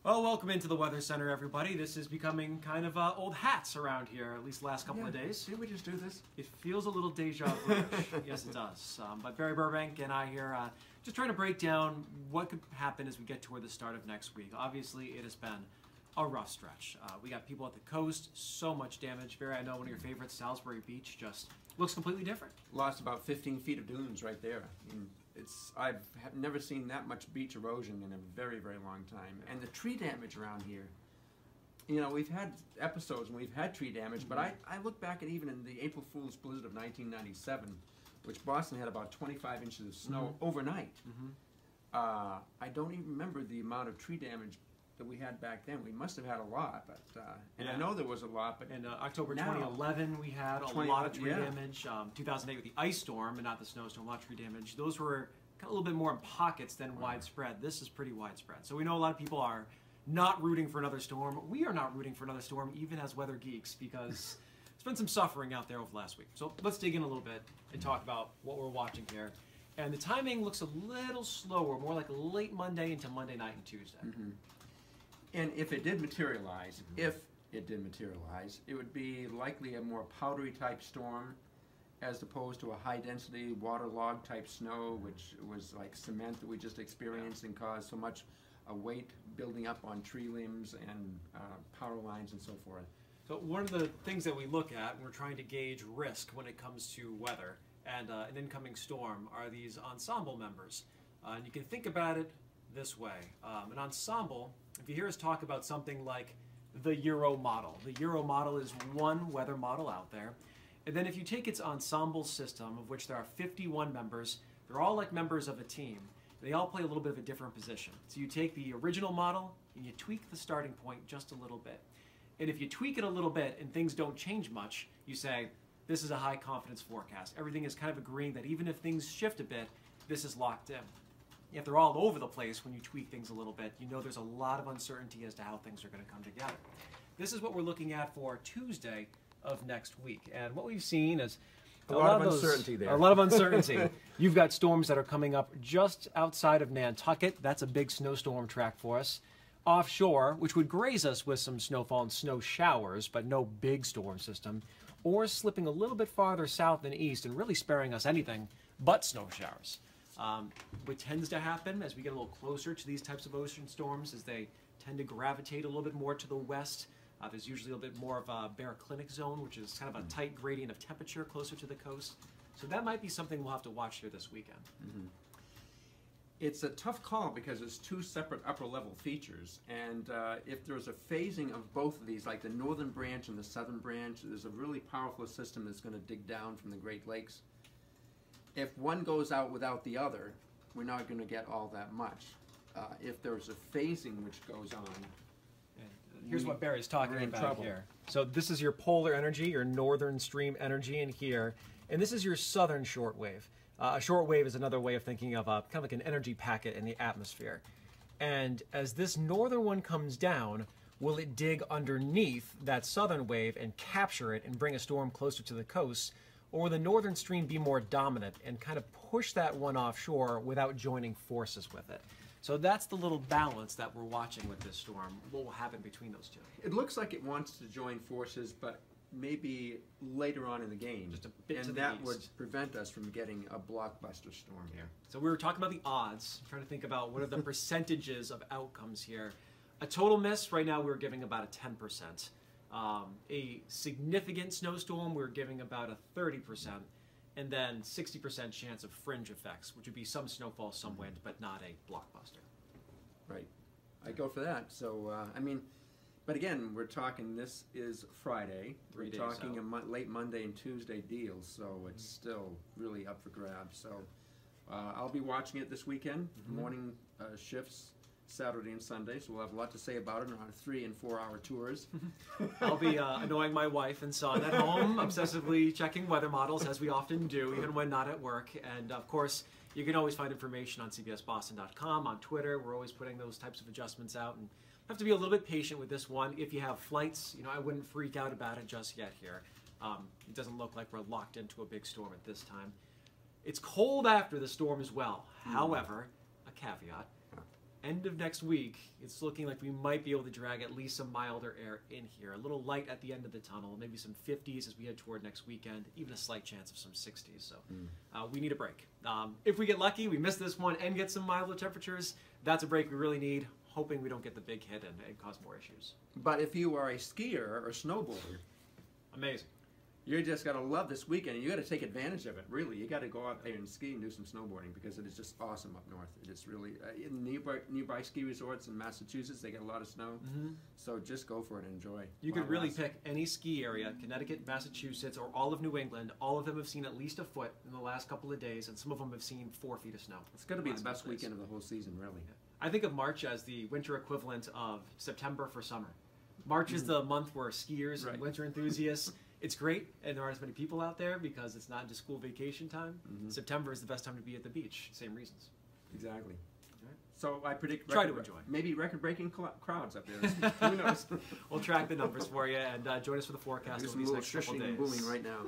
Well, welcome into the Weather Center, everybody. This is becoming kind of old hats around here, at least the last couple of days. Did we just do this? It feels a little deja vu. Yes, it does. But Barry Burbank and I here just trying to break down what could happen as we get toward the start of next week. Obviously, it has been a rough stretch. We got people at the coast, so much damage. Barry, I know one of your favorites, Salisbury Beach, just looks completely different. Lost about 15 feet of dunes right there. I've never seen that much beach erosion in a very, very long time. And the tree damage around here, you know, we've had episodes when we've had tree damage, but I look back at even in the April Fool's blizzard of 1997, which Boston had about 25 inches of snow overnight. I don't even remember the amount of tree damage that we had back then. We must have had a lot, but and I know there was a lot. But in October 2011, we had a lot of tree damage. 2008 with the ice storm and not the snowstorm, a lot of tree damage. Those were kind of a little bit more in pockets than widespread. This is pretty widespread. So we know a lot of people are not rooting for another storm. We are not rooting for another storm, even as weather geeks, because there's been some suffering out there over the last week. So let's dig in a little bit and talk about what we're watching here. And the timing looks a little slower, more like late Monday into Monday night and Tuesday. And if it did materialize, it would be likely a more powdery type storm as opposed to a high density waterlogged type snow, which was like cement that we just experienced and caused so much weight building up on tree limbs and power lines and so forth. So one of the things that we look at when we're trying to gauge risk when it comes to weather and an incoming storm are these ensemble members. And you can think about it this way. An ensemble, if you hear us talk about something like the Euro model is one weather model out there. And then if you take its ensemble system, of which there are 51 members, they're all like members of a team. They all play a little bit of a different position. So you take the original model and you tweak the starting point just a little bit. And if you tweak it a little bit and things don't change much, you say, this is a high confidence forecast. Everything is kind of agreeing that even if things shift a bit, this is locked in. If they're all over the place when you tweak things a little bit, you know there's a lot of uncertainty as to how things are going to come together. This is what we're looking at for Tuesday of next week. And what we've seen is a lot of uncertainty there. A lot of uncertainty. You've got storms that are coming up just outside of Nantucket. That's a big snowstorm track for us. Offshore, which would graze us with some snowfall and snow showers, but no big storm system. Or slipping a little bit farther south and east and really sparing us anything but snow showers. What tends to happen as we get a little closer to these types of ocean storms is they tend to gravitate a little bit more to the west. There's usually a little bit more of a baroclinic zone, which is kind of a tight gradient of temperature closer to the coast. So that might be something we'll have to watch here this weekend. It's a tough call because it's two separate upper level features, and if there's a phasing of both of these, like the northern branch and the southern branch, there's a really powerful system that's going to dig down from the Great Lakes. If one goes out without the other, we're not going to get all that much. If there's a phasing which goes on, here's what Barry's talking about here. So this is your polar energy, your northern stream energy in here, and this is your southern shortwave. A shortwave is another way of thinking of kind of like an energy packet in the atmosphere. And as this northern one comes down, will it dig underneath that southern wave and capture it and bring a storm closer to the coast? Or will the northern stream be more dominant and kind of push that one offshore without joining forces with it? So that's the little balance that we're watching with this storm. What will happen between those two? It looks like it wants to join forces, but maybe later on in the game. Just a bit to the that east. would prevent us from getting a blockbuster storm here. So we were talking about the odds, trying to think about what are the percentages of outcomes here. A total miss, right now we're giving about a 10%. A significant snowstorm, we're giving about a 30%. And then 60% chance of fringe effects, which would be some snowfall, some wind, but not a blockbuster. Right. I go for that. So, I mean, but again, we're talking, this is Friday. We're talking a late Monday and Tuesday deal, so it's still really up for grabs. So I'll be watching it this weekend, morning shifts, Saturday and Sunday, so we'll have a lot to say about it on our 3- and 4-hour tours. I'll be annoying my wife and son at home, obsessively checking weather models, as we often do, even when not at work. And of course, you can always find information on cbsboston.com, on Twitter. We're always putting those types of adjustments out. And have to be a little bit patient with this one. If you have flights, you know, I wouldn't freak out about it just yet here. It doesn't look like we're locked into a big storm at this time. It's cold after the storm as well. However, a caveat. end of next week, it's looking like we might be able to drag at least some milder air in here. A little light at the end of the tunnel, maybe some 50s as we head toward next weekend, even a slight chance of some 60s. So we need a break. If we get lucky, we miss this one and get some milder temperatures, that's a break we really need, hoping we don't get the big hit and cause more issues. But if you are a skier or snowboarder, amazing. You just got to love this weekend, and you got to take advantage of it, really. You got to go out there and ski and do some snowboarding because it is just awesome up north. It is really, in nearby ski resorts in Massachusetts, they get a lot of snow. So just go for it and enjoy. You could really pick any ski area, Connecticut, Massachusetts, or all of New England. All of them have seen at least a foot in the last couple of days, and some of them have seen 4 feet of snow. It's going to be the best weekend of the whole season, really. Yeah. I think of March as the winter equivalent of September for summer. March is the month where skiers and winter enthusiasts, it's great, and there aren't as many people out there because it's not just school vacation time. September is the best time to be at the beach. Same reasons. Exactly. Right. So I predict try to enjoy. Maybe record-breaking crowds up there. Who knows? We'll track the numbers for you and join us for the forecast over these next couple of days. Booming right now.